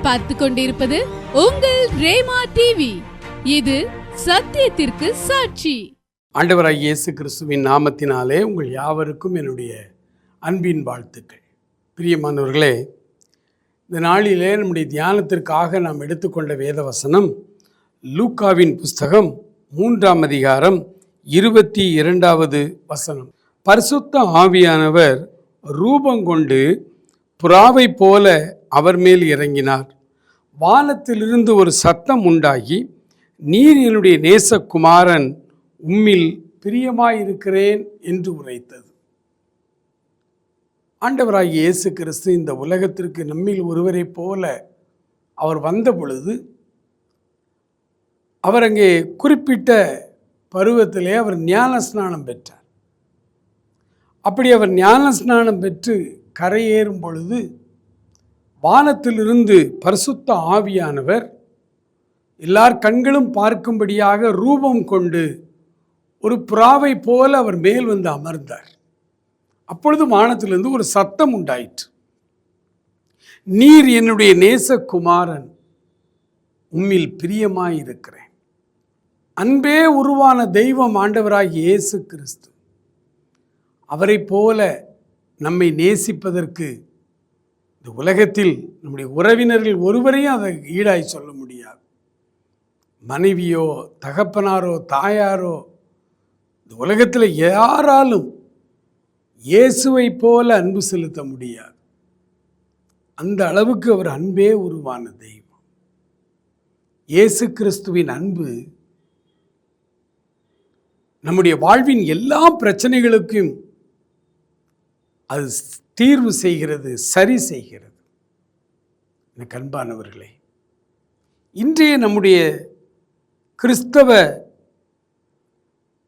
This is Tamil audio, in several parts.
பார்த்து கொண்டிருப்பது உங்கள் ரேமா டிவி. இது சத்தியத்திற்கு சாட்சி. ஆண்டவராகிய இயேசு கிறிஸ்துவின் நாமத்தினாலே உங்கள் யாவருக்கும் என்னுடைய அன்பின் வாழ்த்துக்கள். பிரியமானவர்களே, இந்த நாளிலே நம்முடைய தியானத்திற்காக நாம் எடுத்துக்கொண்ட வேத வசனம் லூக்காவின் புஸ்தகம் 3ஆம் அதிகாரம் 22வது வசனம். பரிசுத்த ஆவியானவர் ரூபங்கொண்டு புறாவை போல அவர் மேல் இறங்கினார். வானத்திலிருந்து ஒரு சத்தம் உண்டாகி, நீர் என்னுடைய நேசகுமாரன், உம்மில் பிரியமாயிருக்கிறேன் என்று உரைத்தது. ஆண்டவராகிய இயேசு கிறிஸ்து இந்த உலகத்திற்கு நம்மில் ஒருவரை போல அவர் வந்த பொழுது, அவர் அங்கே குறிப்பிட்ட பருவத்திலே அவர் ஞானஸ்நானம் பெற்றார். அப்படி அவர் ஞானஸ்நானம் பெற்று கரையேறும் பொழுது வானத்திலிருந்து பரிசுத்த ஆவியானவர் எல்லார் கண்களும் பார்க்கும்படியாக ரூபம் கொண்டு ஒரு புறாவை போல அவர் மேல் வந்து அமர்ந்தார். அப்பொழுது வானத்திலிருந்து ஒரு சத்தம் உண்டாயிற்று. நீர் என்னுடைய நேசகுமாரன், உம்மில் பிரியமாயிருக்கிறேன். அன்பே உருவான தெய்வம் ஆண்டவராகிய இயேசு கிறிஸ்து அவரை போல நம்மை நேசிப்பதற்கு இந்த உலகத்தில் நம்முடைய உறவினர்கள் ஒருவரையும் அதை ஈடாய் சொல்ல முடியாது. மனைவியோ தகப்பனாரோ தாயாரோ இந்த உலகத்தில் யாராலும் இயேசுவை போல அன்பு செலுத்த முடியாது. அந்த அளவுக்கு அவர் அன்பே உருவான தெய்வம். இயேசு கிறிஸ்துவின் அன்பு நம்முடைய வாழ்வின் எல்லா பிரச்சனைகளுக்கும் அது தீர்வு செய்கிறது, சரி செய்கிறது. எனக்கு அன்பானவர்களே, இன்றைய நம்முடைய கிறிஸ்தவ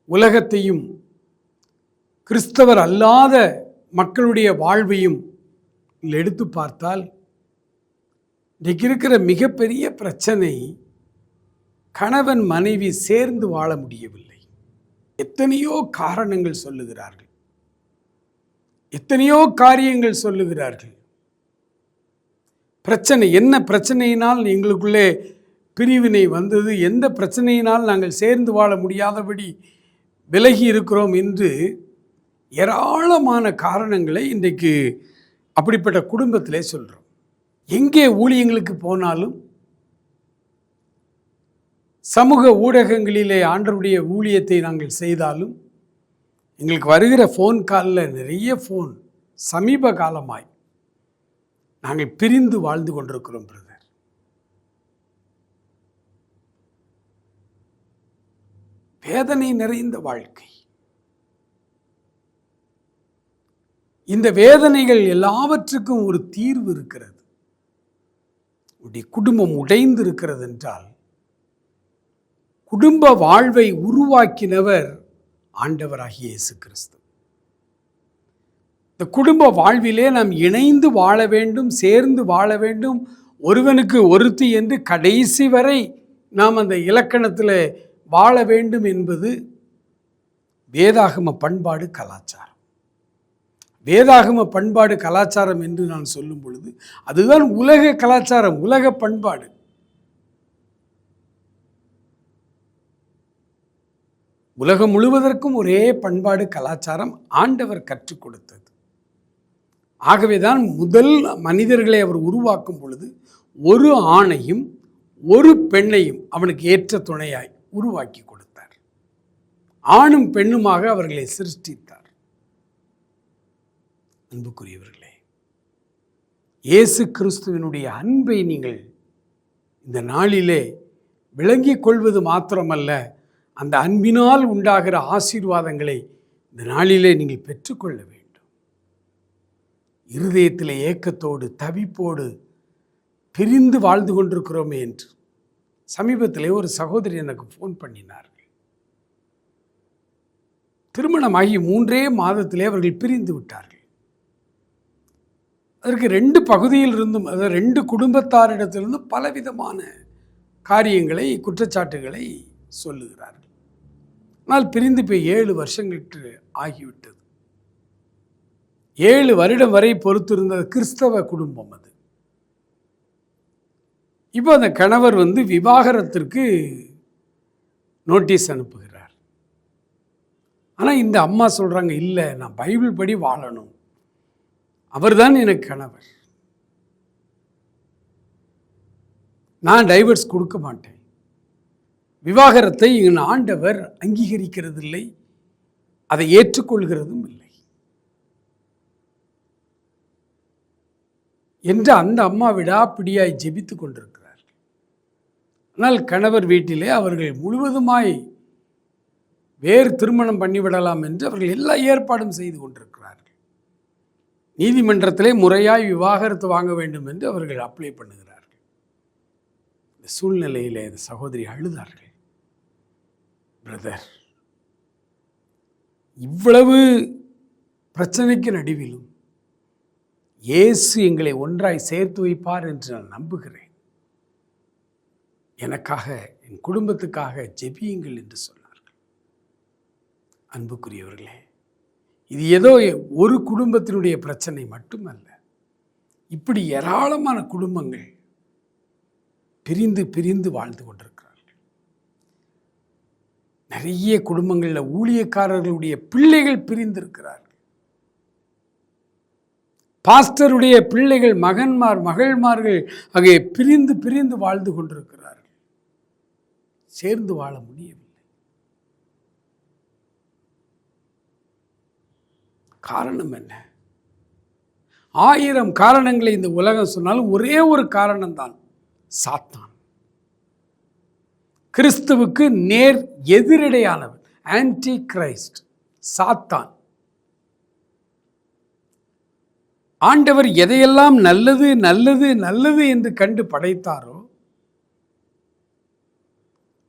உலகத்தையும் கிறிஸ்தவர் அல்லாத மக்களுடைய வாழ்வையும் எடுத்து பார்த்தால், இன்றைக்கு இருக்கிற மிகப்பெரிய பிரச்சனை கணவன் மனைவி சேர்ந்து வாழ முடியவில்லை. எத்தனையோ காரணங்கள் சொல்லுகிறார்கள், எத்தனையோ காரியங்கள் சொல்லுகிறார்கள். பிரச்சனை என்ன பிரச்சனையினால் எங்களுக்குள்ளே பிரிவினை வந்தது, எந்த பிரச்சனையினால் நாங்கள் சேர்ந்து வாழ முடியாதபடி விலகி இருக்கிறோம் என்று ஏராளமான காரணங்களை இன்றைக்கு அப்படிப்பட்ட குடும்பத்திலே சொல்கிறோம். எங்கே ஊழியங்களுக்கு போனாலும், சமூக ஊடகங்களிலே ஆண்டவருடைய ஊழியத்தை நாங்கள் செய்தாலும், எங்களுக்கு வருகிற ஃபோன் காலில் நிறைய ஃபோன், சமீப காலமாய் நாங்கள் பிரிந்து வாழ்ந்து கொண்டிருக்கிறோம் பிரதர். வேதனை நிறைந்த வாழ்க்கை. இந்த வேதனைகள் எல்லாவற்றுக்கும் ஒரு தீர்வு இருக்கிறது. உடைய குடும்பம் உடைந்து இருக்கிறது என்றால், குடும்ப வாழ்வை உருவாக்கினவர் ஆண்டவராகிய இயேசு கிறிஸ்து. இந்த குடும்ப வாழ்விலே நாம் இணைந்து வாழ வேண்டும், சேர்ந்து வாழ வேண்டும், ஒருவனுக்கு ஒருத்தி என்று கடைசி வரை நாம் அந்த இலக்கணத்தில் வாழ வேண்டும் என்பது வேதாகம பண்பாடு கலாச்சாரம். வேதாகம பண்பாடு கலாச்சாரம் என்று நான் சொல்லும் பொழுது அதுதான் உலக கலாச்சாரம், உலக பண்பாடு. உலகம் முழுவதற்கும் ஒரே பண்பாடு கலாச்சாரம் ஆண்டவர் கற்றுக் கொடுத்தது. ஆகவேதான் முதல் மனிதர்களை அவர் உருவாக்கும் பொழுது ஒரு ஆணையும் ஒரு பெண்ணையும் அவனுக்கு ஏற்ற துணையாய் உருவாக்கி கொடுத்தார். ஆணும் பெண்ணுமாக அவர்களை சிருஷ்டித்தார். அன்புக்குரியவர்களே, இயேசு கிறிஸ்துவினுடைய அன்பை நீங்கள் இந்த நாளிலே விளங்கிக் கொள்வது மாத்திரமல்ல, அந்த அன்பினால் உண்டாகிற ஆசீர்வாதங்களை இந்த நாளிலே நீங்கள் பெற்றுக்கொள்ள வேண்டும். இருதயத்தில் ஏக்கத்தோடு தவிப்போடு பிரிந்து வாழ்ந்து கொண்டிருக்கிறோமே என்று சமீபத்திலே ஒரு சகோதரி எனக்கு ஃபோன் பண்ணினார்கள். திருமணமாகி 3 மாதத்திலே அவர்கள் பிரிந்து விட்டார்கள். அதற்கு 2 பகுதியில் இருந்தும், அதாவது 2 குடும்பத்தாரிடத்திலிருந்தும் பலவிதமான காரியங்களை, குற்றச்சாட்டுகளை சொல்லுகிறார்கள். ஆனால் பிரிந்து போய் 7 வருஷங்களுக்கு ஆகிவிட்டது. 7 வருடம் வரை பொறுத்திருந்த கிறிஸ்தவ குடும்பம் அது. இப்போ அந்த கணவர் விவாகரத்திற்கு நோட்டீஸ் அனுப்புகிறார். ஆனால் இந்த அம்மா சொல்கிறாங்க, இல்லை, நான் பைபிள் படி வாழணும், அவர்தான் எனக்கு கணவர், நான் டைவர்ஸ் கொடுக்க மாட்டேன், விவாகரத்தை என் ஆண்டவர் அங்கீகரிக்கிறதில்லை, அதை ஏற்றுக்கொள்கிறதும் இல்லை என்று அந்த அம்மா விடாப்பிடியாய் ஜெபித்து கொண்டிருக்கிறார். ஆனால் கணவர் வீட்டிலே அவர்கள் முழுவதுமாய் வேறு திருமணம் பண்ணிவிடலாம் என்று அவர்கள் எல்லா ஏற்பாடும் செய்து கொண்டிருக்கிறார்கள். நீதிமன்றத்திலே முறையாய் விவாகரத்து வாங்க வேண்டும் என்று அவர்கள் அப்ளை பண்ணுகிறார்கள். இந்த சூழ்நிலையிலே இந்த சகோதரி அழுதார்கள். பிரதர், இவ்வளவு பிரச்சனைக்கு நடுவிலும் இயேசு எங்களை ஒன்றாய் சேர்த்து வைப்பார் என்று நான் நம்புகிறேன், எனக்காக என் குடும்பத்துக்காக ஜெபியுங்கள் என்று சொன்னார்கள். அன்புக்குரியவர்களே, இது ஏதோ ஒரு குடும்பத்தினுடைய பிரச்சனை மட்டுமல்ல. இப்படி ஏராளமான குடும்பங்கள் பிரிந்து பிரிந்து வாழ்ந்து கொண்டிருக்கிறார்கள். நிறைய குடும்பங்களில் ஊழியக்காரர்களுடைய பிள்ளைகள் பிரிந்திருக்கிறார்கள். பாஸ்டருடைய பிள்ளைகள், மகன்மார், மகள்மார்கள் ஆகிய பிரிந்து பிரிந்து வாழ்ந்து கொண்டிருக்கிறார்கள். சேர்ந்து வாழ முடியவில்லை. காரணம் என்ன? 1000 காரணங்களை இந்த உலகம் சொன்னாலும் ஒரே ஒரு காரணம்தான், சாத்தான். கிறிஸ்துவுக்கு நேர் எதிரடையானவன், ஆன்டி கிரைஸ்ட், சாத்தான். ஆண்டவர் எதையெல்லாம் நல்லது நல்லது நல்லது என்று கண்டு படைத்தாரோ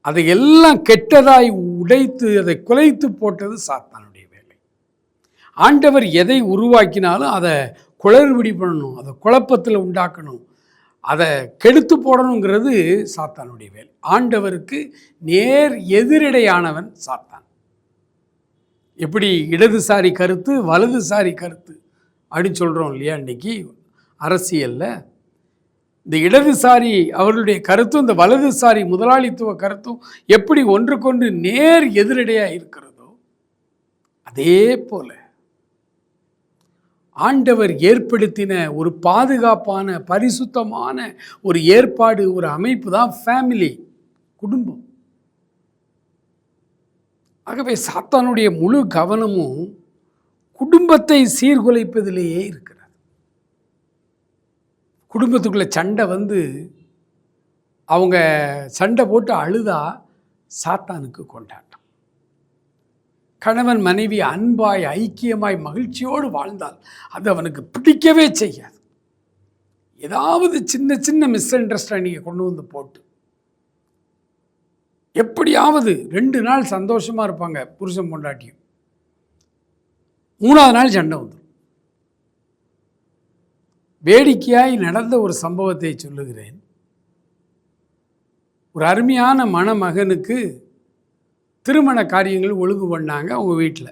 அதையெல்லாம் கெட்டதாய் உடைத்து அதை குலைத்து போட்டது சாத்தானுடைய வேலை. ஆண்டவர் எதை உருவாக்கினாலும் அதை குளறுபடி பண்ணணும், அதை குழப்பத்தில் உண்டாக்கணும், அதை கெடுத்து போடணுங்கிறது சாத்தானுடைய வேலை. ஆண்டவருக்கு நேர் எதிரடையானவன் சாத்தான். எப்படி இடதுசாரி கருத்து வலதுசாரி கருத்து அப்படின்னு சொல்கிறோம் இல்லையா? இன்றைக்கி அரசியலில் இந்த இடதுசாரி அவர்களுடைய கருத்தும் இந்த வலதுசாரி முதலாளித்துவ கருத்தும் எப்படி ஒன்றுக்கொன்று நேர் எதிரடையாக இருக்கிறதோ அதே போல ஆண்டவர் ஏற்படுத்தின ஒரு பாதுகாப்பான பரிசுத்தமான ஒரு ஏற்பாடு, ஒரு அமைப்பு தான் ஃபேமிலி, குடும்பம். ஆகவே சாத்தானுடைய முழு கவனமும் குடும்பத்தை சீர்குலைப்பதிலேயே இருக்கிறது. குடும்பத்துக்குள்ளே சண்டை அவங்க சண்டை போட்டு அழுதா சாத்தானுக்கு கொண்டாட்டம். கணவன் மனைவி அன்பாய் ஐக்கியமாய் மகிழ்ச்சியோடு வாழ்ந்தால் அது அவனுக்கு பிடிக்கவே செய்யாது. ஏதாவது சின்ன சின்ன மிஸ் அண்டர்ஸ்டாண்டிங்கை கொண்டு போட்டு எப்படியாவது 2 நாள் சந்தோஷமாக இருப்பாங்க புருஷன் பொண்டாட்டியும், 3ஆவது நாள் சண்டை வந்துடும். வேடிக்கையாய் நடந்த ஒரு சம்பவத்தை சொல்லுகிறேன். ஒரு அருமையான மணமகனுக்கு திருமண காரியங்கள் ஒழுங்கு பண்ணாங்க அவங்க வீட்டில்.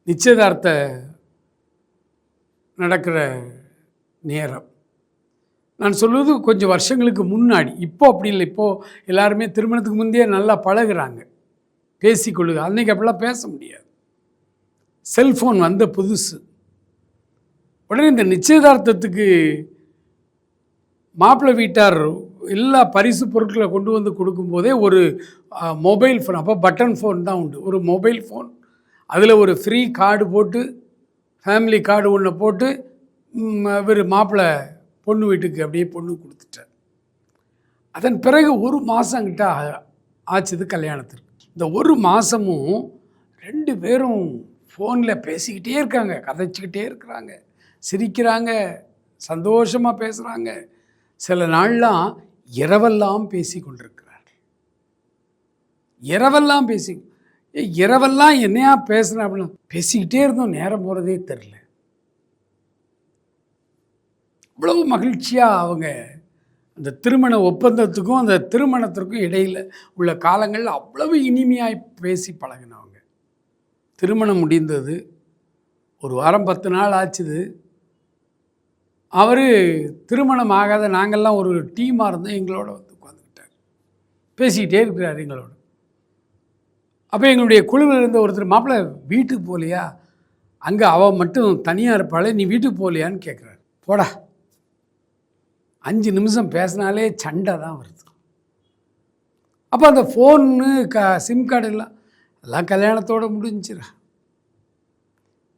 நிச்சயதார்த்த நடக்கிற நேரம் நான் சொல்வது கொஞ்சம் வருஷங்களுக்கு முன்னாடி. இப்போ அப்படி இல்லை. இப்போது எல்லாருமே திருமணத்துக்கு முந்தையே நல்லா பழகுறாங்க, பேசிக்கொள்ளுங்க. அன்றைக்கி அப்படிலாம் பேச முடியாது. செல்ஃபோன் வந்த புதுசு. உடனே இந்த நிச்சயதார்த்தத்துக்கு மாப்பிள்ளை வீட்டார் எல்லா பரிசு பொருட்களை கொண்டு கொடுக்கும்போதே ஒரு மொபைல் ஃபோன், அப்போ பட்டன் ஃபோன் தான் உண்டு, ஒரு மொபைல் ஃபோன், அதில் ஒரு ஃப்ரீ கார்டு போட்டு, ஃபேமிலி கார்டு ஒன்று போட்டு இவர் மாப்பிள்ளை பொண்ணு வீட்டுக்கு அப்படியே பொண்ணு கொடுத்துட்டார். அதன் பிறகு 1 மாதம் கிட்ட ஆச்சுது கல்யாணத்திற்கு. இந்த 1 மாதமும் 2 பேரும் ஃபோனில் பேசிக்கிட்டே இருக்காங்க, கதைச்சிக்கிட்டே இருக்கிறாங்க, சிரிக்கிறாங்க, சந்தோஷமாக பேசுகிறாங்க. சில நாள்லாம் இரவெல்லாம் பேசி கொண்டிருக்கிறார்கள். இரவெல்லாம் இரவெல்லாம் என்னையா பேசுகிறேன் அப்படின்னா பேசிக்கிட்டே இருந்தோம், நேரம் போகிறதே தெரில. அவ்வளவு மகிழ்ச்சியாக அவங்க அந்த திருமண ஒப்பந்தத்துக்கும் அந்த திருமணத்திற்கும் இடையில் உள்ள காலங்களில் அவ்வளவு இனிமையாய் பேசி பழகினவங்க. திருமணம் முடிந்தது, 1 வாரம் 10 நாள் ஆச்சுது. அவர் திருமணம் ஆகாத நாங்கள்லாம் ஒரு டீமாக இருந்தோம், எங்களோட வந்து உட்காந்துக்கிட்டார், பேசிக்கிட்டே இருக்கிறார் எங்களோட. அப்போ எங்களுடைய குழுவில் இருந்த ஒருத்தர், மாப்பிள்ளை வீட்டுக்கு போகலையா, அங்கே அவள் மட்டும் தனியாக இருப்பாளே, நீ வீட்டுக்கு போகலையான்னு கேட்குறாரு. போடா, 5 நிமிஷம் பேசினாலே சண்டை தான் வருது. அப்போ அந்த ஃபோனு சிம் கார்டு எல்லாம் கல்யாணத்தோடு முடிஞ்சிடா.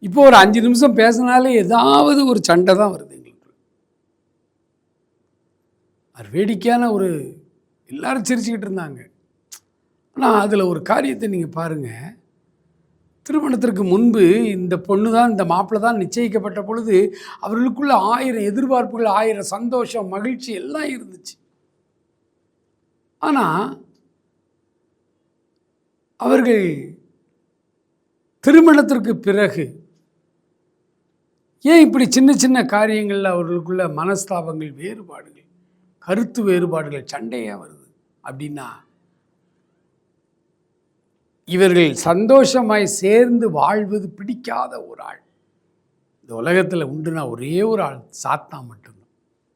இப்போ ஒரு 5 நிமிஷம் பேசினாலே ஏதாவது ஒரு சண்டை தான் வருது எங்களுக்கு. அது வேடிக்கையான ஒரு, எல்லாரும் சிரிச்சுக்கிட்டு இருந்தாங்க. ஆனால் அதில் ஒரு காரியத்தை நீங்கள் பாருங்கள். திருமணத்திற்கு முன்பு இந்த பொண்ணு தான், இந்த மாப்பிள்ளை தான் நிச்சயிக்கப்பட்ட பொழுது அவர்களுக்குள்ள 1000 எதிர்பார்ப்புகள், 1000 சந்தோஷம், மகிழ்ச்சி எல்லாம் இருந்துச்சு. ஆனால் அவர்கள் திருமணத்திற்கு பிறகு ஏன் இப்படி சின்ன சின்ன காரியங்களில் அவர்களுக்குள்ள மனஸ்தாபங்கள், வேறுபாடுகள், கருத்து வேறுபாடுகள், சண்டையாக வருது அப்படின்னா, இவர்கள் சந்தோஷமாய் சேர்ந்து வாழ்வது பிடிக்காத ஒரு ஆள் இந்த உலகத்தில் உண்டுனா ஒரே ஒரு ஆள், சாத்தான் மட்டும்தான்.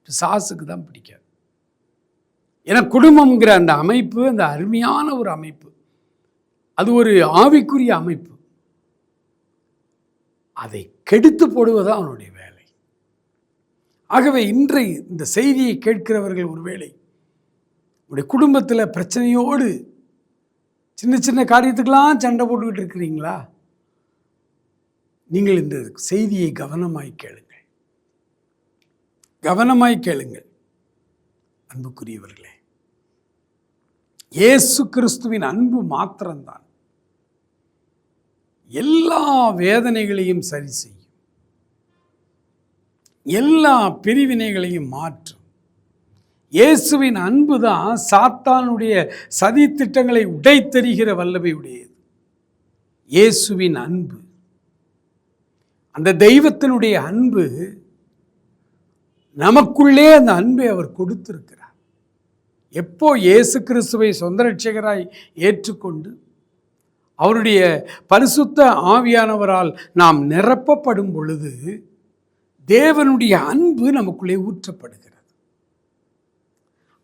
பிசாசுக்கு தான் பிடிக்காது. ஏன்னா குடும்பம்ங்கிற அந்த அமைப்பு, அந்த அருமையான ஒரு அமைப்பு, அது ஒரு ஆவிக்குரிய அமைப்பு. அதை கெடுத்து போடுவதுதான் அவனுடைய வேலை. ஆகவே இன்றைய இந்த செய்தியை கேட்கிறவர்கள் ஒருவேளை உடைய குடும்பத்தில் பிரச்சனையோடு சின்ன சின்ன காரியத்துக்கெல்லாம் சண்டை போட்டுக்கிட்டு இருக்கிறீங்களா? நீங்கள் இந்த செய்தியை கவனமாய் கேளுங்கள், கவனமாய் கேளுங்கள். அன்புக்குரியவர்களே, இயேசு கிறிஸ்துவின் அன்பு மாத்திரம்தான் எல்லா வேதனைகளையும் சரி செய்யும், எல்லா பிரிவினைகளையும் மாற்றும். இயேசுவின் அன்பு தான் சாத்தானுடைய சதி திட்டங்களை உடைத்தெறிகிற வல்லமை உடையது. இயேசுவின் அன்பு, அந்த தெய்வத்தினுடைய அன்பு, நமக்குள்ளே அந்த அன்பை அவர் கொடுத்திருக்கிறார். எப்போ இயேசு கிறிஸ்துவை சொந்த இரட்சகராய் ஏற்றுக்கொண்டு அவருடைய பரிசுத்த ஆவியானவரால் நாம் நிரப்பப்படும் பொழுது தேவனுடைய அன்பு நமக்குள்ளே ஊற்றப்படுகிறது.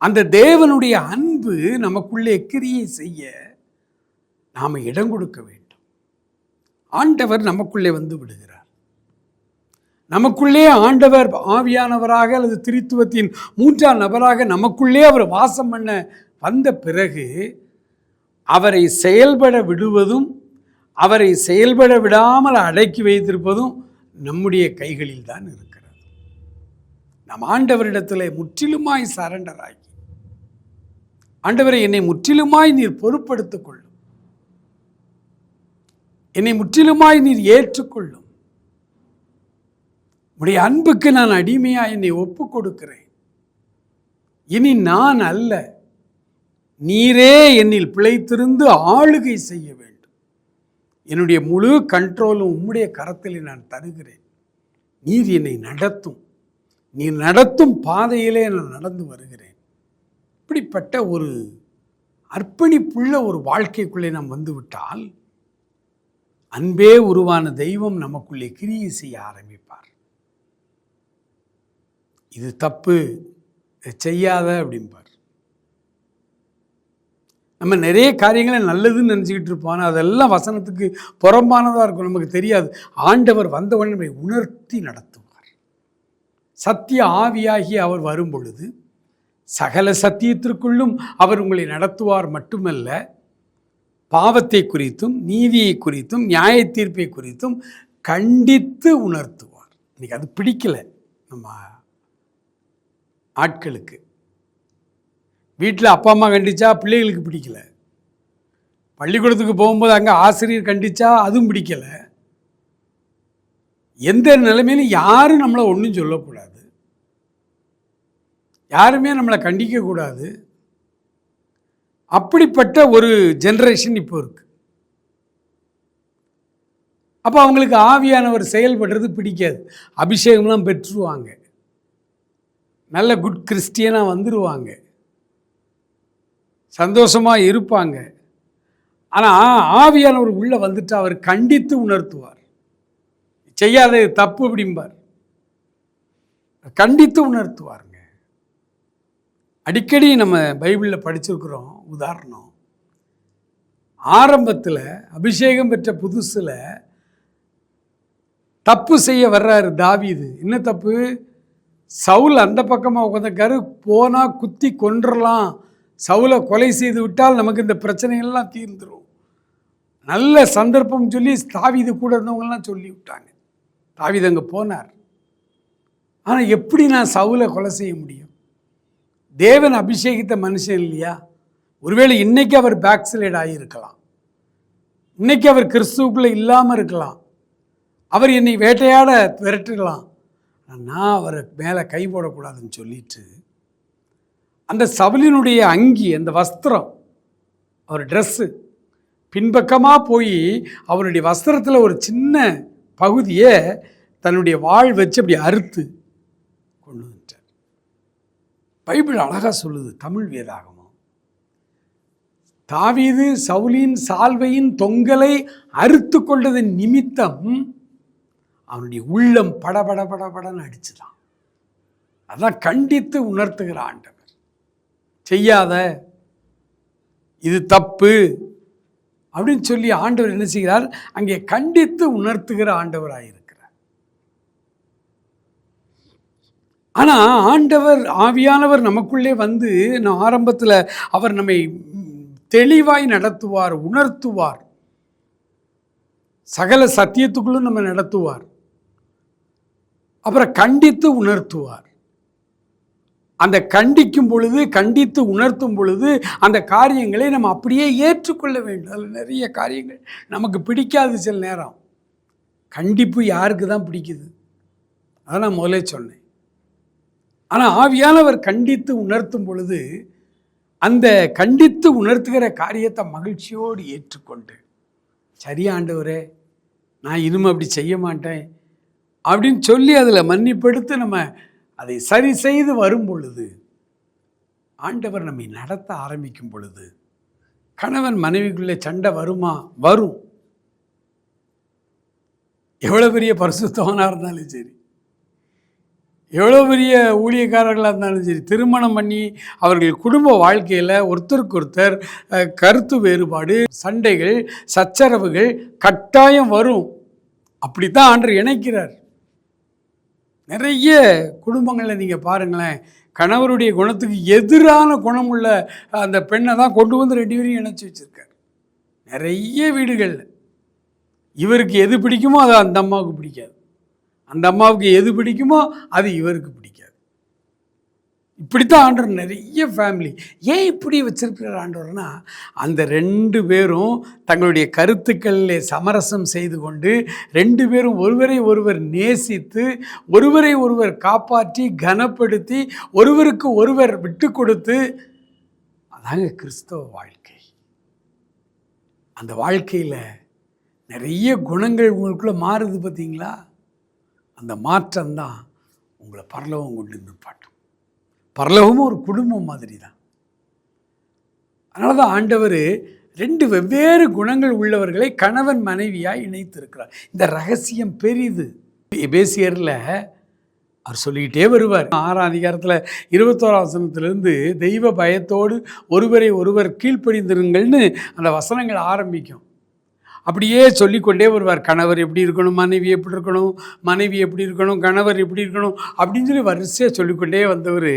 அந்த தேவனுடைய அன்பு நமக்குள்ளே கிரியை செய்ய நாம் இடம் கொடுக்க வேண்டும். ஆண்டவர் நமக்குள்ளே வந்து விடுகிறார். நமக்குள்ளே ஆண்டவர் ஆவியானவராக அல்லது திரித்துவத்தின் 3ஆம் நபராக நமக்குள்ளே அவர் வாசம் பண்ண வந்த பிறகு அவரை செயல்பட விடுவதும் அவரை செயல்பட விடாமல் அடக்கி வைத்திருப்பதும் நம்முடைய கைகளில் தான் இருக்கிறது. நம் ஆண்டவரிடத்தில் முற்றிலுமாய் சரண்டர் ஆகி, ஆண்டவரை என்னை முற்றிலுமாய் நீர் பொறுப்படுத்திக் கொள்ளும், என்னை முற்றிலுமாய் நீர் ஏற்றுக்கொள்ளும், உடைய அன்புக்கு நான் அடிமையா என்னை ஒப்பு கொடுக்கிறேன், இனி நான் அல்ல, நீரே என்னில் பிழைத்திருந்து ஆளுகை செய்ய வேண்டும், என்னுடைய முழு கண்ட்ரோலும் உம்முடைய கரத்தில் நான் தருகிறேன், நீர் என்னை நடத்தும், நீர் நடத்தும் பாதையிலே நான் நடந்து வருகிறேன். இப்படிப்பட்ட ஒரு அர்ப்பணிப்புள்ள ஒரு வாழ்க்கைக்குள்ளே நாம் வந்துவிட்டால் அன்பே உருவான தெய்வம் நமக்குள்ளே கிரியை செய்ய ஆரம்பிப்பார். இது தப்பு, செய்யாத அப்படிம்பார். நம்ம நிறைய காரியங்களை நல்லதுன்னு நினச்சிக்கிட்டு இருப்போம், ஆனால் அதெல்லாம் வசனத்துக்கு புறம்பானதாக இருக்கும், நமக்கு தெரியாது. ஆண்டவர் வந்தவன் நம்மை உணர்த்தி நடத்துவார். சத்திய ஆவியாகி அவர் வரும் பொழுது சகல சத்தியத்திற்குள்ளும் அவர் உங்களை நடத்துவார். மட்டுமல்ல, பாவத்தை குறித்தும் நீதியை குறித்தும் நியாய தீர்ப்பை குறித்தும் கண்டித்து உணர்த்துவார். இன்னைக்கு அது பிடிக்கல நம்ம ஆட்களுக்கு. வீட்டில் அப்பா அம்மா கண்டிச்சா பிள்ளைகளுக்கு பிடிக்கல, பள்ளிக்கூடத்துக்கு போகும்போது அங்கே ஆசிரியர் கண்டிச்சா அதுவும் பிடிக்கல. எந்த நிலைமையிலும் யாரும் நம்மளை ஒன்றும் சொல்லக்கூடாது, யாருமே நம்மளை கண்டிக்கக்கூடாது. அப்படிப்பட்ட ஒரு ஜென்ரேஷன் இப்போ இருக்கு. அப்போ அவங்களுக்கு ஆவியானவர் செயல்படுறது பிடிக்காது. அபிஷேகம்லாம் பெற்றுருவாங்க, நல்ல குட் கிறிஸ்டியனாக வந்துடுவாங்க, சந்தோஷமாக இருப்பாங்க. ஆனால் ஆவியானவர் உள்ளே வந்துட்டு அவர் கண்டித்து உணர்த்துவார். செய்யாத தப்பு அப்படிம்பார். கண்டித்து உணர்த்துவாருங்க. அடிக்கடி நம்ம பைபிளில் படிச்சிருக்கிறோம். உதாரணம், ஆரம்பத்தில் அபிஷேகம் பெற்ற புதுசில் தப்பு செய்ய வர்றாரு தாவீது. என்ன தப்பு? சவுல் அந்த பக்கமாக உட்காந்துக்காரு, போனால் குத்தி கொன்றலாம், சவுலை கொலை செய்து விட்டால் நமக்கு இந்த பிரச்சனைகள்லாம் தீர்ந்துடும், நல்ல சந்தர்ப்பம் சொல்லி தாவீது கூட இருந்தவங்கலாம் சொல்லி விட்டாங்க. தாவீது அங்கே போனார். ஆனால் எப்படி நான் சவுலை கொலை செய்ய முடியும்? தேவன் அபிஷேகித்த மனுஷன் இல்லையா? ஒருவேளை இன்னைக்கு அவர் பேக் ஸ்லைட் ஆகியிருக்கலாம், இன்னைக்கு அவர் கிறிஸ்துவுக்குள்ளே இல்லாமல் இருக்கலாம், அவர் என்னை வேட்டையாட விரட்டுக்கலாம். நான் அவரை மேலே கை போடக்கூடாதுன்னு சொல்லிட்டு அந்த சவுலினுடைய அங்கி, அந்த வஸ்திரம், அவர் ட்ரெஸ்ஸு பின்பக்கமாக போய் அவருடைய வஸ்திரத்தில் ஒரு சின்ன பகுதியை தன்னுடைய வாள் வச்சு அப்படி அறுத்து கொண்டு வந்துட்டார். பைபிள் அழகாக சொல்லுது, தமிழ் வேதாகமம், தாவீது சவுலின் சால்வையின் தொங்கலை அறுத்து கொண்டதன் நிமித்தம் அவனுடைய உள்ளம் படபட படபடன்னு அடிச்சுதான். அதான் கண்டித்து உணர்த்துகிற ஆண்டவர். செய்யாத, இது தப்பு அப்படின்னு சொல்லி ஆண்டவர் என்ன செய்கிறார்? அங்கே கண்டித்து உணர்த்துகிற ஆண்டவராயிருக்கிறார். ஆனால் ஆண்டவர் ஆவியானவர் நமக்குள்ளே வந்து ஆரம்பத்தில் அவர் நம்மை தெளிவாய் நடத்துவார், உணர்த்துவார், சகல சத்தியத்துக்குள்ளும் நம்ம நடத்துவார், அப்புறம் கண்டித்து உணர்த்துவார். அந்த கண்டிக்கும் பொழுது, கண்டித்து உணர்த்தும் பொழுது அந்த காரியங்களை நம்ம அப்படியே ஏற்றுக்கொள்ள வேண்டும். அதில் நிறைய காரியங்கள் நமக்கு பிடிக்காது. சில நேரம் கண்டிப்பு யாருக்கு தான் பிடிக்குது? அதான் நான் முதலே சொன்னேன். ஆனால் ஆவியானவர் கண்டித்து உணர்த்தும் பொழுது அந்த கண்டித்து உணர்த்துகிற காரியத்தை மகிழ்ச்சியோடு ஏற்றுக்கொண்டு, சரி ஆண்டவரே, நான் இனிமே அப்படி செய்ய மாட்டேன் அப்படின்னு சொல்லி அதில் மன்னிப்பெடுத்து நம்ம அதை சரி செய்து வரும் பொழுது, ஆண்டவர் நம்மை நடத்த ஆரம்பிக்கும் பொழுது, கணவன் மனைவிக்குள்ளே சண்டை வருமா? வரும். எவ்வளோ பெரிய பரிசுத்தவனாக இருந்தாலும் சரி, எவ்வளோ பெரிய ஊழியக்காரர்களாக இருந்தாலும் சரி, திருமணம் பண்ணி அவர்கள் குடும்ப வாழ்க்கையில் ஒருத்தருக்கு ஒருத்தர் கருத்து வேறுபாடு, சண்டைகள், சச்சரவுகள் கட்டாயம் வரும். அப்படித்தான் ஆண்டவர் இணைக்கிறார். நிறைய குடும்பங்களில் நீங்கள் பாருங்களேன், கணவருடைய குணத்துக்கு எதிரான குணம் உள்ள அந்த பெண்ணை தான் கொண்டு வந்து ரெண்டு பேரையும் இணைச்சி வச்சுருக்கார். நிறைய வீடுகளில் இவருக்கு எது பிடிக்குமோ அது அந்த அம்மாவுக்கு பிடிக்காது, அந்த அம்மாவுக்கு எது பிடிக்குமோ அது இவருக்கு பிடிக்காது. இப்படித்தான் ஆண்டவர் நிறைய ஃபேமிலி ஏன் இப்படி வச்சிருக்கிறார் ஆண்டவர்னா, அந்த ரெண்டு பேரும் தங்களுடைய கருத்துக்களில் சமரசம் செய்து கொண்டு, ரெண்டு பேரும் ஒருவரை ஒருவர் நேசித்து, ஒருவரை ஒருவர் காப்பாற்றி கனப்படுத்தி, ஒருவருக்கு ஒருவர் விட்டு கொடுத்து, அதாங்க கிறிஸ்தவ வாழ்க்கை. அந்த வாழ்க்கையில் நிறைய குணங்கள் உங்களுக்குள்ளே மாறுது பார்த்தீங்களா? அந்த மாற்றம்தான் உங்களை பரலோகம் கொண்டு நிற்பாட்டும். பரலோகமும் ஒரு குடும்பம் மாதிரி தான். அதனால தான் ஆண்டவர் ரெண்டு வெவ்வேறு குணங்கள் உள்ளவர்களை கணவன் மனைவியாய் இணைத்திருக்கிறார். இந்த ரகசியம் பெரிது. எபேசியரில் அவர் சொல்லிக்கிட்டே வருவார். 6ஆம் அதிகாரத்தில் 21ஆம் வசனத்திலிருந்து தெய்வ பயத்தோடு ஒருவரை ஒருவர் கீழ்ப்படிந்திருங்கள்னு அந்த வசனங்கள் ஆரம்பிக்கும். அப்படியே சொல்லிக்கொண்டே வருவார். கணவர் எப்படி இருக்கணும், மனைவி எப்படி இருக்கணும், மனைவி எப்படி இருக்கணும், கணவர் எப்படி இருக்கணும் அப்படின்னு சொல்லி வரிசையாக சொல்லிக்கொண்டே வந்தவர்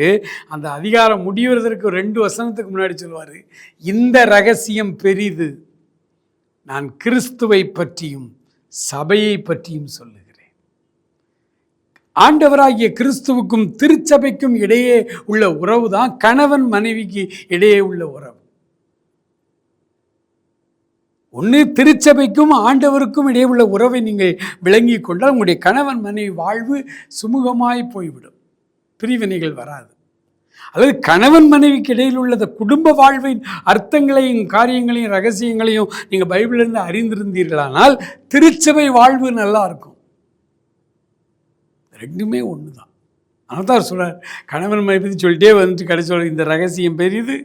அந்த அதிகாரம் முடிவதற்கு 2 வசனத்துக்கு முன்னாடி சொல்லுவார், இந்த ரகசியம் பெரிது, நான் கிறிஸ்துவை பற்றியும் சபையை பற்றியும் சொல்லுகிறேன். ஆண்டவராகிய கிறிஸ்துவுக்கும் திருச்சபைக்கும் இடையே உள்ள உறவு தான் கணவன் மனைவிக்கு இடையே உள்ள உறவு. ஒன்று, திருச்சபைக்கும் ஆண்டவருக்கும் இடையே உள்ள உறவை நீங்கள் விளங்கி கொண்டால் உங்களுடைய கணவன் மனைவி வாழ்வு சுமூகமாய் போய்விடும், பிரிவினைகள் வராது. அல்லது கணவன் மனைவிக்கு இடையில் உள்ள குடும்ப வாழ்வின் அர்த்தங்களையும் காரியங்களையும் ரகசியங்களையும் நீங்கள் பைபிளிலிருந்து அறிந்திருந்தீர்களானால் திருச்சபை வாழ்வு நல்லா இருக்கும். ரெண்டுமே ஒன்று தான். அதனால தான் சொல்கிறார், கணவன் மனைவி பற்றி சொல்லிட்டே வந்துட்டு கடைசி இந்த ரகசியம் பெரிது,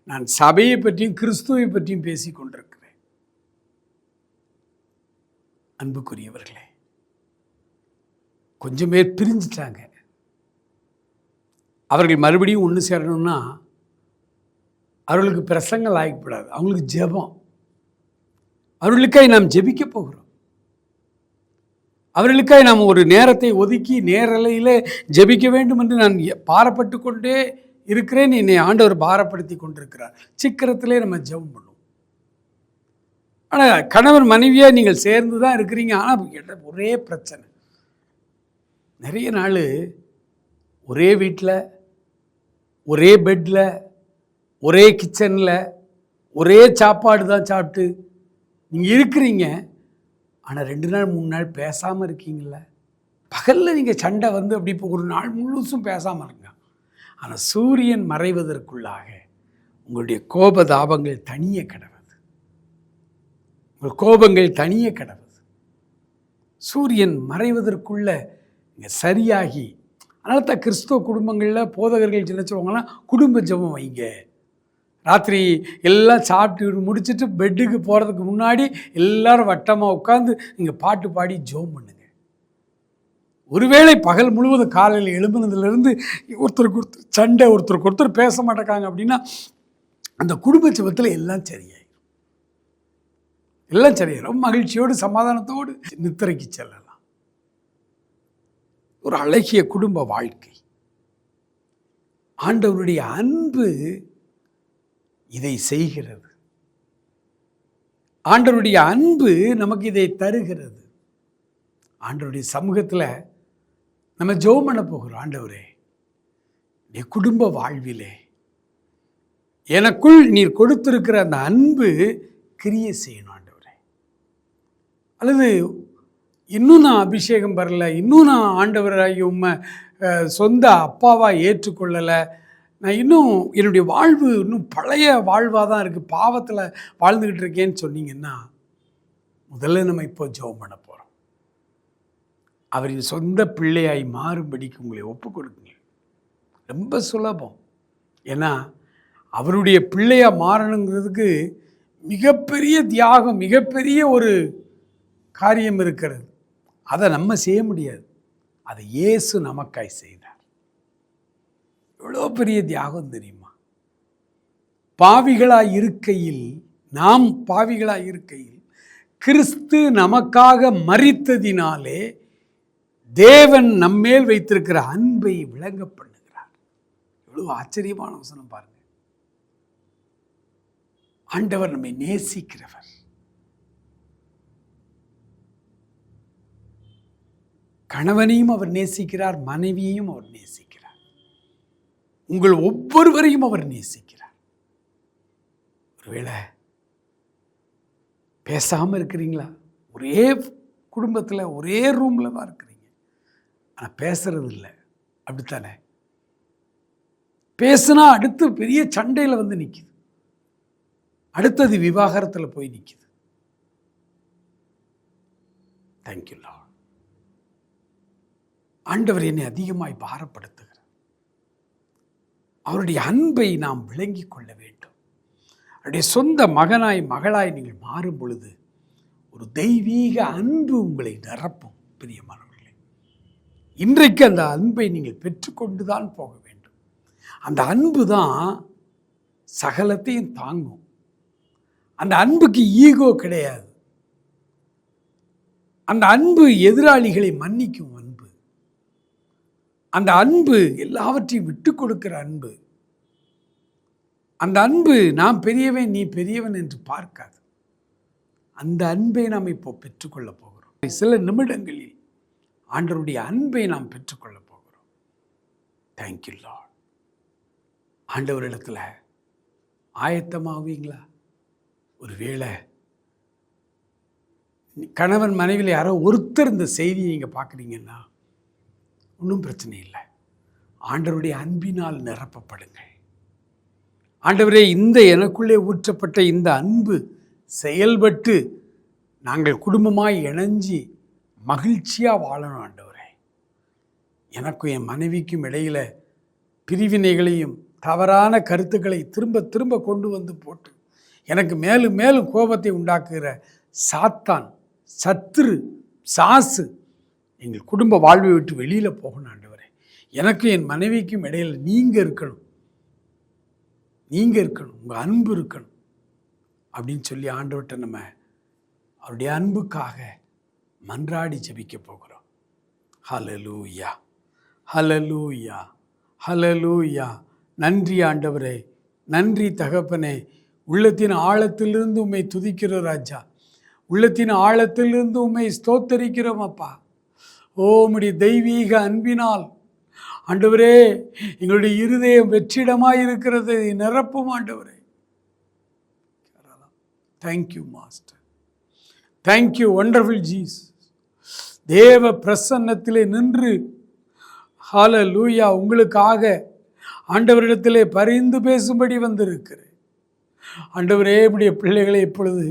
நான் சபையை பற்றியும் கிறிஸ்துவை பற்றியும் பேசி கொண்டிருக்கிறேன். அன்புக்குரியவர்களே, கொஞ்சம் பேர் பிரிஞ்சிட்டாங்க. அவர்கள் மறுபடியும் ஒன்று சேரணும்னா அவர்களுக்கு பிரசங்கள் ஆகிப்படாது, அவங்களுக்கு ஜெபம். அவர்களுக்காய் நாம் ஜெபிக்க போகிறோம். அவர்களுக்காய் நாம் ஒரு நேரத்தை ஒதுக்கி நேரலையில் ஜெபிக்க வேண்டும் என்று நான் பாரப்பட்டு கொண்டே இருக்கிறேன். என்னை ஆண்டவர் பாரப்படுத்தி கொண்டிருக்கிறார். சீக்கிரத்திலே நம்ம ஜெபம் பண்ணுவோம். ஆனால் கணவன் மனைவியாக நீங்கள் சேர்ந்து தான் இருக்கிறீங்க. ஆனால் ஒரே பிரச்சனை. நிறைய நாள் ஒரே வீட்டில், ஒரே பெட்டில், ஒரே கிச்சனில், ஒரே சாப்பாடு தான் சாப்பிட்டு நீங்கள் இருக்கிறீங்க. ஆனால் 2 நாள் 3 நாள் பேசாமல் இருக்கீங்கள. பகலில் நீங்கள் சண்டை வந்து அப்படி இப்போ ஒரு நாள் முழுசும் பேசாமல் இருங்க. ஆனால் சூரியன் மறைவதற்குள்ளாக உங்களுடைய கோபதாபங்கள் தனிய கடவுது. உங்கள் கோபங்கள் தனிய கடவுது. சூரியன் மறைவதற்குள்ள நீங்கள் சரியாகி, அதனால தான் கிறிஸ்துவ குடும்பங்களில் போதகர்கள் என்ன சொல்லுவாங்கன்னா, குடும்ப ஜெபம் வைங்க. ராத்திரி எல்லாம் சாப்பிட்டு முடிச்சுட்டு பெட்டுக்கு போகிறதுக்கு முன்னாடி எல்லாரும் வட்டமாக உட்காந்து நீங்கள் பாட்டு பாடி ஜெபம் பண்ணுங்க. ஒருவேளை பகல் முழுவதும் காலையில் எழும்புனதுலேருந்து ஒருத்தருக்கு ஒருத்தர் சண்டை, ஒருத்தருக்கு ஒருத்தர் பேச மாட்டேக்காங்க அப்படின்னா அந்த குடும்ப ஜெபத்தில் எல்லாம் சரியாயிடும். எல்லாம் சரியாயிடும். ரொம்ப மகிழ்ச்சியோடு சமாதானத்தோடு நித்திரைக்கு செல்லலாம். ஒரு அழகிய குடும்ப வாழ்க்கை. ஆண்டவருடைய அன்பு இதை செய்கிறது. ஆண்டவருடைய அன்பு நமக்கு இதை தருகிறது. ஆண்டவருடைய சமூகத்தில் நம்ம ஜெபம் பண்ண போகிறோம். ஆண்டவரே, நீ குடும்ப வாழ்விலே எனக்குள் நீர் கொடுத்திருக்கிற அந்த அன்பு கிரியை செய்யணும் ஆண்டவரே. அல்லது இன்னும் நான் அபிஷேகம் பெறலை, இன்னும் நான் ஆண்டவராகி உம்மை சொந்த அப்பாவாக ஏற்றுக்கொள்ளலை, நான் இன்னும் என்னுடைய வாழ்வு இன்னும் பழைய வாழ்வாக தான் இருக்குது, பாவத்தில் வாழ்ந்துக்கிட்டு இருக்கேன்னு சொன்னீங்கன்னா, முதல்ல நம்ம இப்போ ஜெபம் பண்ண போகிறோம். அவரின் சொந்த பிள்ளையாய் மாறும்படிக்கு உங்களை ஒப்பு கொடுக்குங்க. ரொம்ப சுலபம். ஏன்னா அவருடைய பிள்ளையாக மாறணுங்கிறதுக்கு மிகப்பெரிய தியாகம், மிகப்பெரிய ஒரு காரியம் இருக்கிறது. அதை நம்ம செய்ய முடியாது. அதை இயேசு நமக்காய் செய்தார். எவ்வளோ பெரிய தியாகம் தெரியுமா? பாவிகளாய் இருக்கையில், நாம் பாவிகளாய் இருக்கையில் கிறிஸ்து நமக்காக மரித்ததினாலே தேவன் நம்மேல் வைத்திருக்கிற அன்பை விளங்க பண்ணுகிறார். எவ்வளவு ஆச்சரியமான வசனம் பாருங்க. ஆண்டவர் நம்மை நேசிக்கிறவர். கணவனையும் அவர் நேசிக்கிறார், மனைவியையும் அவர் நேசிக்கிறார், உங்கள் ஒவ்வொருவரையும் அவர் நேசிக்கிறார். ஒருவேளை பேசாமல் இருக்கிறீங்களா? ஒரே குடும்பத்தில் ஒரே ரூமில் தான் இருக்கிறீங்க, ஆனால் பேசுறது இல்லை, அப்படித்தானே? பேசுனா அடுத்து பெரிய சண்டையில் வந்து நிற்கிது, அடுத்தது விவாகரத்தில் போய் நிற்கிது. Thank you Lord. ஆண்டவர் என்னை அதிகமாய் பாரப்படுத்துகிறார். அவருடைய அன்பை நாம் விளங்கி கொள்ள வேண்டும். அவருடைய சொந்த மகனாய் மகளாய் நீங்கள் மாறும் பொழுது ஒரு தெய்வீக அன்பு உங்களை நிரப்பும். பிரியமானவர்களே, இன்றைக்கு அந்த அன்பை நீங்கள் பெற்றுக்கொண்டு தான் போக வேண்டும். அந்த அன்பு தான் சகலத்தையும் தாங்கும். அந்த அன்புக்கு ஈகோ கிடையாது. அந்த அன்பு எதிராளிகளை மன்னிக்கும் அன்பு. அந்த அன்பு எல்லாவற்றையும் விட்டு கொடுக்கிற அன்பு. அந்த அன்பு நான் பெரியவன் நீ பெரியவன் என்று பார்க்காது. அந்த அன்பை நாம் இப்போ பெற்றுக்கொள்ள போகிறோம். சில நிமிடங்களில் ஆண்டவருடைய அன்பை நாம் பெற்றுக்கொள்ள போகிறோம். Thank you Lord. ஆண்டவரிடத்தில் ஆயத்தமாவீங்களா? ஒருவேளை கணவன் மனைவியில் யாரோ ஒருத்தர் இந்த செய்தியை நீங்கள் பார்க்குறீங்கன்னா ஒன்றும் பிரச்சனை இல்லை. ஆண்டவருடைய அன்பினால் நிரப்பப்படுங்கள். ஆண்டவரே, இந்த எனக்குள்ளே ஊற்றப்பட்ட இந்த அன்பு செயல்பட்டு நாங்கள் குடும்பமாய் இணைஞ்சி மகிழ்ச்சியாக வாழணும். ஆண்டவரே, எனக்கும் என் மனைவிக்கும் இடையில் பிரிவினைகளையும் தவறான கருத்துக்களை திரும்ப திரும்ப கொண்டு வந்து போட்டு எனக்கு மேலும் மேலும் கோபத்தை உண்டாக்குகிற சாத்தான், சத்துரு, சாசு எங்கள் குடும்ப வாழ்வை விட்டு வெளியில் போகணும். ஆண்டவரே, எனக்கும் என் மனைவிக்கும் இடையில் நீங்கள் இருக்கணும், உங்கள் அன்பு இருக்கணும் அப்படின்னு சொல்லி ஆண்டவர்கிட்ட நம்ம அவருடைய அன்புக்காக மன்றாடி ஜெபிக்க போகிறோம். ஹல்லேலூயா, ஹல்லேலூயா, ஹல்லேலூயா. நன்றி ஆண்டவரே, நன்றி தகப்பனே. உள்ளத்தின் ஆழத்திலிருந்து உம்மை துதிக்கிறோம் ராஜா, உள்ளத்தின் ஆழத்திலிருந்து உம்மை ஸ்தோத்தரிக்கிறோம் அப்பா. உம்முடைய தெய்வீக அன்பினால் ஆண்டவரே எங்களுடைய இருதயம் வெற்றிடமாய் இருக்கிறது, நிரப்பும் ஆண்டவரே. Thank you master, thank you wonderful Jesus. தேவ பிரசன்னத்திலே நின்று ஹல்லேலூயா உங்களுக்காக ஆண்டவரிடத்திலே பரிந்து பேசும்படி வந்திருக்கிறேன். ஆண்டவரே உம்முடைய பிள்ளைகளை இப்பொழுது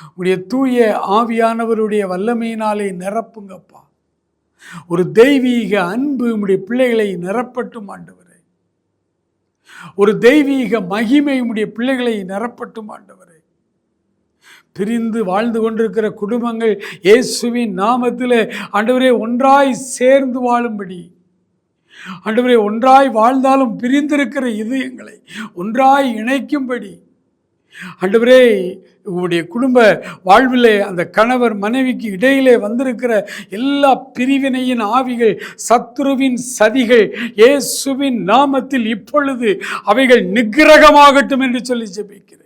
உம்முடைய தூய ஆவியானவருடைய வல்லமையினாலே நிரப்புங்கப்பா. ஒரு தெய்வீக அன்பு உம்முடைய பிள்ளைகளை நிரப்பட்டும் ஆண்டவரே. ஒரு தெய்வீக மகிமை உம்முடைய பிள்ளைகளை நிரப்பட்டும் ஆண்டவரே. பிரிந்து வாழ்ந்து கொண்டிருக்கிற குடும்பங்கள் இயேசுவின் நாமத்திலே ஆண்டவரே ஒன்றாய் சேர்ந்து வாழும்படி, ஆண்டவரே ஒன்றாய் வாழ்ந்தாலும் பிரிந்திருக்கிற இதயங்களை ஒன்றாய் இணைக்கும்படி ஆண்டவரே உங்களுடைய குடும்ப வாழ்விலே அந்த கணவர் மனைவிக்கு இடையிலே வந்திருக்கிற எல்லா பிரிவினையின் ஆவிகள், சத்துருவின் சதிகள் இயேசுவின் நாமத்தில் இப்பொழுது அவைகள் நிக்கிரகமாகட்டும் என்று சொல்லி ஜெபிக்கிறேன்.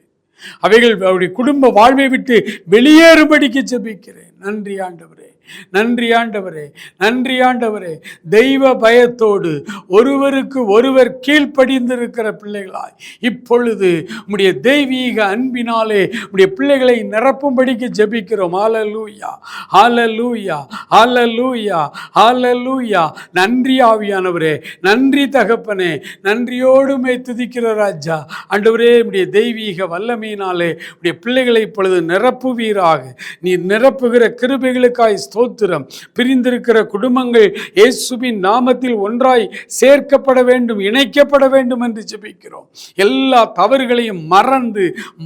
அவைகள் அவருடைய குடும்ப வாழ்வை விட்டு வெளியேறும்படிக்கு ஜெபிக்கிறேன். நன்றி ஆண்டவரே, நன்றி ஆண்டவரே, நன்றி ஆண்டவரே. தெய்வ பயத்தோடு ஒருவருக்கு ஒருவர் கீழ்ப்படிந்திருக்கிற பிள்ளைகளாய் இப்பொழுது உம்முடைய தெய்வீக அன்பினாலே உம்முடைய பிள்ளைகளை நிரப்பும்படிக்கு ஜெபிக்கிறோம். ஹல்லேலூயா, ஹல்லேலூயா, ஹல்லேலூயா, ஹல்லேலூயா. நன்றி ஆவியானவரே, நன்றி தகப்பனே, நன்றியோடுமே துதிக்கிற ராஜா. ஆண்டவரே உம்முடைய தெய்வீக வல்லமையினாலே உம்முடைய பிள்ளைகளை இப்பொழுது நிரப்புவீராக. நீ நிரப்புகிற கிருபைகளுக்காய் ஸ்தோத்திரம். பிரிந்திருக்கிற குடும்பங்கள் இயேசுவின் நாமத்தில் ஒன்றாய் சேர்க்கப்பட வேண்டும், இணைக்கப்பட வேண்டும் என்று ஜெபிக்கிறோம். எல்லா தவறுகளையும் மறந்து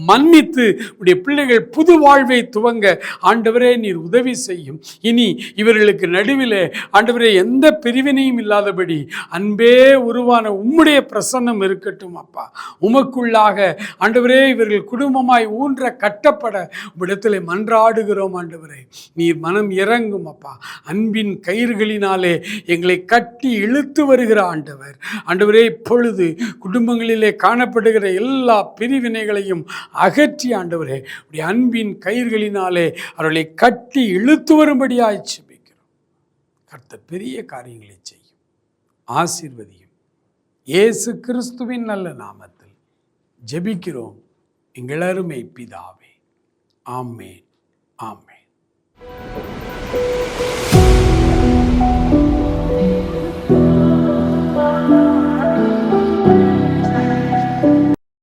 மன்னித்து உடைய பிள்ளைகள் புது வாழ்வை துவங்க ஆண்டவரே நீர் உதவி செய்யும். இனி இவர்களுக்கு நடுவிலே ஆண்டவரே எந்த பிரிவினையும் இல்லாதபடி அன்பே உருவான உம்முடைய பிரசன்னம் இருக்கட்டும் அப்பா. உமக்குள்ளாக ஆண்டவரே இவர்கள் குடும்பமாய் ஊன்ற கட்டப்பட உம்மிடத்திலே மன்றாடுகிறோம் ஆண்டவரே. நீர் மனம் இறங்கும் அப்பா. அன்பின் கயிறுகளினாலே எங்களை கட்டி இழுத்து வருகிற ஆண்டவர். ஆண்டவரே இப்பொழுது குடும்பங்களிலே காணப்படுகிற எல்லா பிரிவினைகளையும் அகற்றி ஆண்டவரே உடைய அன்பின் கயிறுகளினாலே அவர்களை கட்டி இழுத்து வரும்படியாய் ஜெபிக்கிறோம். கர்த்தர் பெரிய காரியங்களை செய்யும், ஆசீர்வதியும். இயேசு கிறிஸ்துவின் நல்ல நாமத்தில் ஜெபிக்கிறோம் எங்கள் அருமை பிதாவே. ஆமென், ஆமென்.